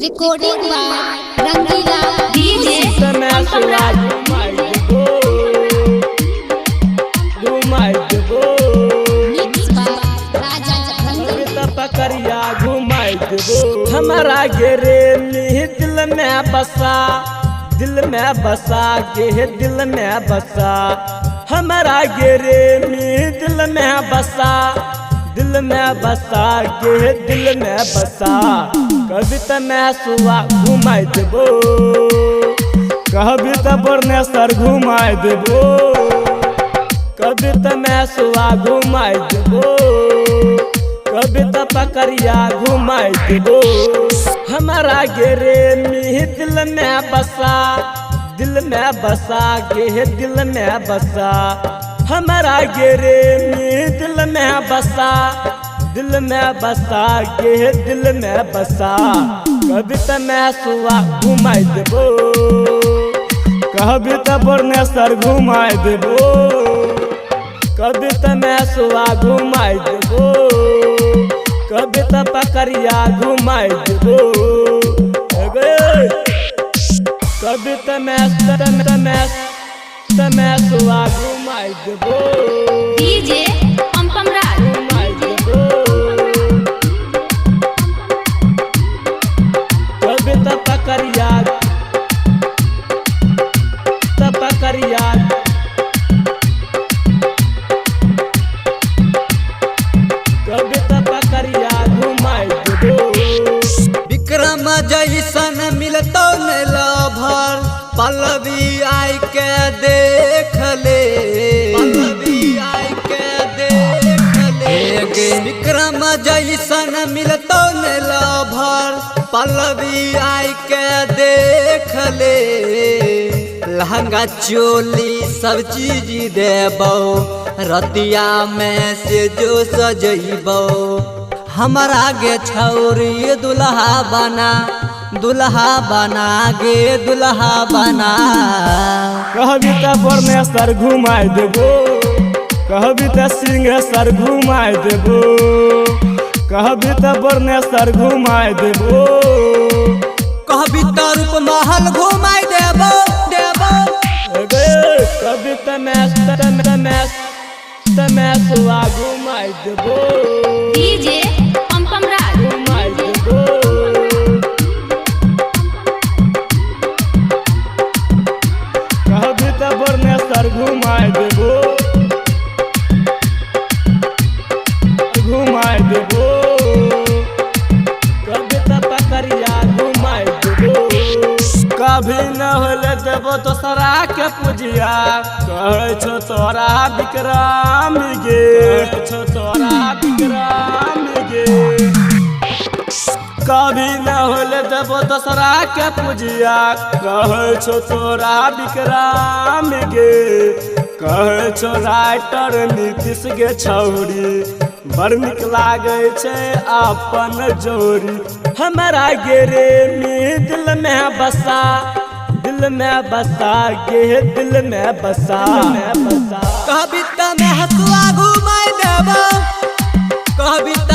recording by Rangila DJ mix by Raja Jagdamba पकड़िया घुमाई देबो हमारा गेरे में दिल में बसा गे दिल में बसा हमारा गेरे में दिल में बसा गे दिल में बसा कविता में सुआ घुमाई देबो कविता बरनेसर घुमाई देबो कविता में सुआ घुमाई देबो कविता पकड़िया घुमाई देबो हमारा गेरे में दिल में बसा गे दिल में बसा हमारा गेरे में दिल में बसा गे दिल में बसा कविता में सुआ घुमाई देबो कविता बरनेसर घुमाई देबो कविता में सुआ घुमाई देबो कविता पकड़िया घुमाई देबो कविता में सुआ घुमाई देबो डीजे पंपमराज घुमाई देबो कविता पकड़िया कविता पकड़िया घुमाई देबो विक्रम जैसन मिलतो नेला भर पल्लवी आई के देख ले गे विक्रम जैसन मिलतो नेला भर पल्लवी आई के देख ले लहंगा चोली सब चीज देबो रतिया में से जो सजैबो हमारा गे छौरी दुल्हा बना गे दुल्हा बना कविता बरनेसर घुमाई देबो कविता सिंहेश्वर घुमाई देबो कविता बरनेसर घुमाई देबो कविता रूप महल घुमाई देबो कविता में सुआ घुमाई देबो डीजे पंपमराज घुमाई देबो कविता बरनेसर घुमाई देबो कविता पकड़िया घुमाई देबो कभी न होले देबो दोसरा के पूजिया कहै छो तोरा विक्रम गे कभी न होले देबो दोसरा के पूजिया कहै छो तोरा विक्रम गे कहै छो राइटर नीतीश गे छौरी बड़ निक लागे छै अपन जोड़ी हमारा गेरे में दिल में बसा गे दिल में बसा कविता में हसुआ घुमाई देबो कविता